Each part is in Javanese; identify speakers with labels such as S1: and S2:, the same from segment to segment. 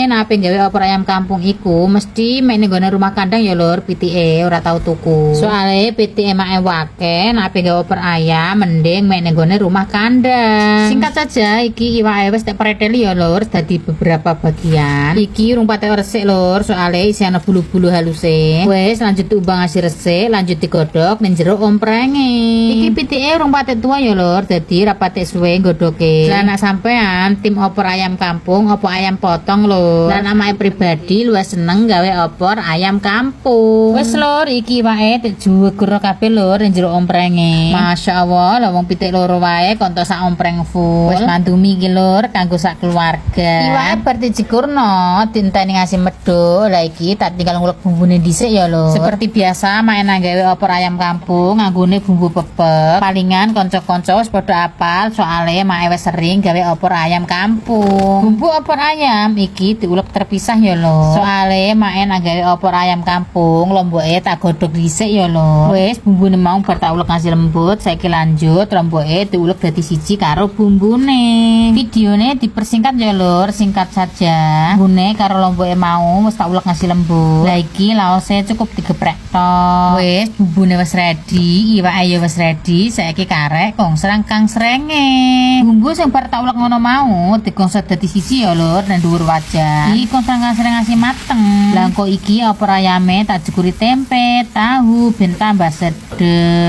S1: Nape gawe opor ayam kampung iku mesti mek ning rumah kandang ya lur, pitike ora tau tuku. Soale pitike make wake, nape gawe opor ayam mending mek ning rumah kandang. Singkat saja, iki iwake wis tak preteli ya lur, dadi beberapa bagian. Iki urung patek resik lur, soale isi ana bulu-bulu haluse. Wis lanjut diubang ngasih resik, lanjut digodhog ning jero omprenge. Iki pitike urung patek tua ya lur, dadi ra patek suwe nggodhoke. Lah nek sampean tim opor ayam kampung, opor ayam potong lur. Dan amake pribadi luwih seneng gawe opor ayam kampung. Wis lur, iki wae dijuwegro kabeh lur ning jero omprenge. Masyaallah, lha wong pitik loro wae kontok sak ompreng full. Wis mandumi iki lur kanggo sak keluarga. Iwake bar dijekurno, dinteni ngasih medho. Lah iki tak tinggal ngulek bumbune dhisik ya lur. Seperti biasa main gawe opor ayam kampung nganggone bumbu pepek. Palingan kanca-kanca wis padha apal soale mae wis sering gawe opor ayam kampung. Bumbu opor ayam iki diulek terpisah ya lho. Soale main gawe opor ayam kampung, lomboke tak godhog dhisik ya lho. Wis bumbune mau bar tak ulek ngasih lembut, saiki lanjut lomboke diulek dadi siji karo bumbune. Videone dipersingkat ya lur, singkat saja. Bumbune karo lomboke mau wis tak ulek ngasih lembut. Lah iki laose cukup digeprek tok. Wis bumbune wis ready, iwake ya wis ready, saiki karek kong serangkang srenge. Bumbu sing bar tak ulek ngono mau digosok dadi siji ya lur nang dhuwur wajan. Iki kontrang-kontrang ngasih mateng. Lah kok iki opor ayame tak jukuri tempe, tahu ben tambah sedep.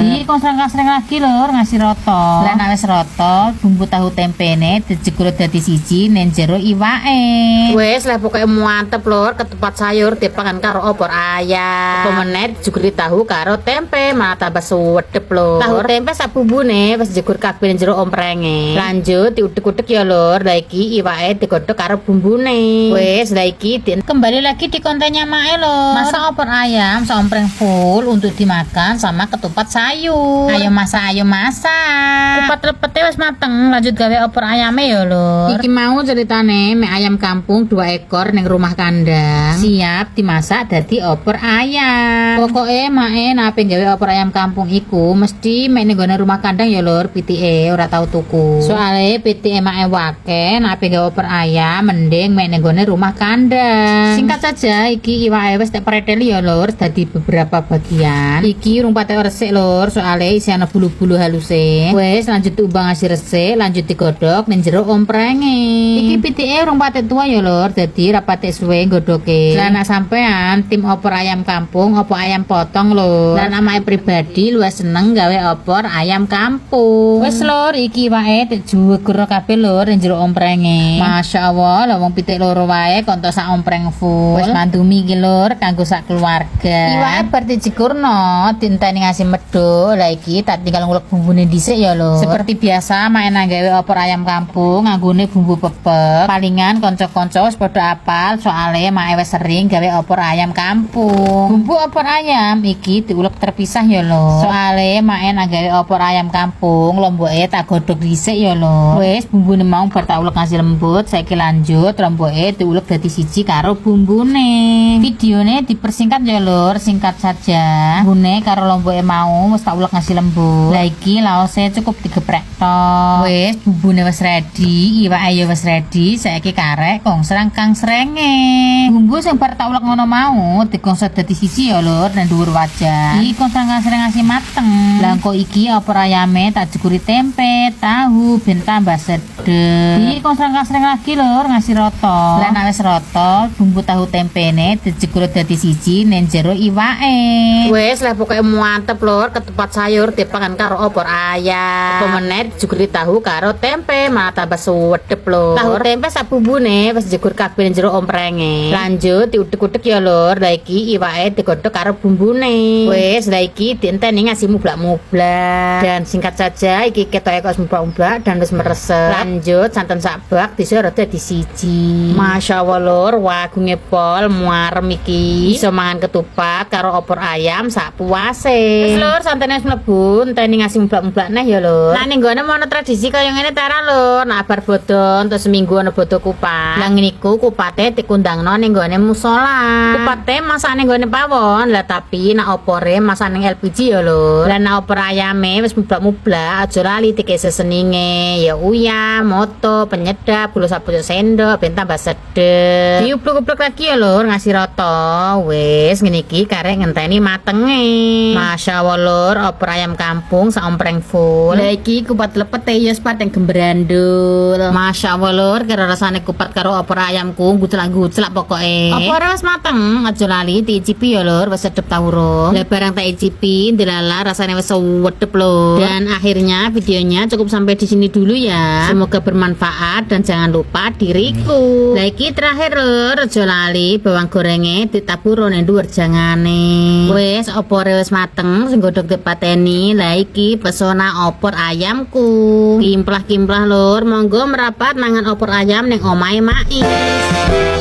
S1: Iki kontrang-kontrang lagi lur ngasih rata. Lah nek wis rata, bumbu tahu tempene dijegur dadi siji ning jero iwake. Wis lah pokoke mantep lur, ketupat sayur dipangan karo opor ayam. Apa meneh dijuguri tahu karo tempe, malah tambah suwedep lur. Tahu tempe sak bumbune wis dijegur kabeh ning jero omprenge. Lanjut diudek-udek ya lur. Lah iki iwake digodhog karo bumbune. Wes, lah iki kembali lagi di kontennya Mae lho. Masak opor ayam seompreng full untuk dimakan sama ketupat sayur. Ayo masak, ayo masak. Kupat lepete wis mateng, lanjut gawe opor ayame ya lho. Iki mau ceritane mek ayam kampung 2 ekor ning rumah kandang. Siap dimasak dadi opor ayam. Pokoke Mae nape gawe opor ayam kampung iku mesti mek ning rumah kandang ya lur, pitike ora tau tuku. Soale pitike Mae wake, nape gawe opor ayam mending mek ning rumah kandang. Singkat saja, iki iwake wis tak preteli ya lur, dadi beberapa bagian. Iki urung patek resik lur, soale isi ana bulu-bulu haluse. Wis lanjut diubang ngasih resik, lanjut digodhog ning jero omprenge. Iki pitike urung patek tua ya lur, dadi ra patek suwe nggodhoke. Lah nek sampean tim opor ayam kampung, opor ayam potong lur. Lan amake pribadi luwih seneng gawe opor ayam kampung. Wis lur, iki wae dijuwegro kabeh lur ning jero omprenge. Masyaallah, lha wong pitik loro wae kontok sak ompreng full. Wis mandumi iki lur kanggo sak keluarga. Iwake bar dijekurno, dinteni ngasih medho. Lah iki tak tinggal ngulek bumbune dhisik ya lho. Seperti biasa main gawe opor ayam kampung nganggone bumbu pepek. Palingan kanca-kanca wis padha apal soale mae wis sering gawe opor ayam kampung. Bumbu opor ayam iki diulek terpisah ya lho. Soale main gawe opor ayam kampung, lomboke tak godhog dhisik ya lho. Wis bumbune mau bar tak ulek ngasih lembut, saiki lanjut lomboke diulek dadi siji karo bumbune. Videone dipersingkat ya lur, singkat saja. Bumbune karo lomboke mau wis tak ulek ngasih lembut. Lah iki laose cukup digeprek tok. Wis bumbune wis ready, iwake ya wis ready, saiki karek kong serangkang srenge. Bumbu sing bar tak ulek ngono mau digosok dadi siji ya lur nang dhuwur wajan. Iki kontrang-kontrang ngasih mateng. Lah kok iki opor ayame tak jukuri tempe, tahu ben tambah sedep. Iki kontrang-kontrang lagi lur ngasih rata. Lah nek wis rata, bumbu tahu tempene dijegur dadi siji ning jero iwake. Wis lah pokoke mantep lur, ketupat sayur dipangan karo opor ayam. Apa meneh dijuguri tahu karo tempe, malah tambah suwedep lur. Tahu tempe sak bumbune wis dijegur kabeh ning jero omprenge. Lanjut diudek-udek ya lur. Lah iki iwake digodhog karo bumbune. Wis lah iki dienteni ngasih mublak-mublak. Dan singkat saja iki ketoke kok mublak-mublak dan wis meresep. Lanjut santen sak bak disorot dadi siji. Masyaallah lur, wagunge pol muarem iki. Iso mangan ketupat karo opor ayam sak puase. Wis lur, santene wis mlebu, enteni ngasih mublak-mublak neh ya lur. Nah ning gone ono tradisi kaya ngene tara lur, nak bar bodon terus seminggu ono bodo kupat. Lah niku kupate dikundangno ning gone musala. Kupate masane gone pawon, lah tapi nak opore masane LPG ya lur. Lah nak opor ayame wis mublak-mublak, aja lali tike seseninge, ya uyah, moto, penyedap, gula sabut sendok, ben tambah sedep. Diupluk-upluk lagi ya lur, ngasih rata. Wis ngene iki karek ngenteni matenge. Masya Allah lur, opor ayam kampung saompreng full. Lah iki kupat lepet ya sepateng gembrandul. Masya Allah lur, kira rasane kupat karo opor ayamku gucelak-gucelak pokoke. Opor wis mateng, aja lali diicipi ya lur, wis sedep ta urung. Lah barang tak icipi, delala rasane wis wedep lur. Dan akhirnya videonya cukup sampai di sini dulu ya. Semoga bermanfaat dan jangan lupa diriku. Lah iki terakhir lur, aja lali bawang gorenge ditabur ning dhuwur jangane. Wis opore wis mateng, sing godhog dipateni. Lah iki pesona opor ayamku. Kimplah-kimplah lur, monggo merapat mangan opor ayam ning omahe Maiz.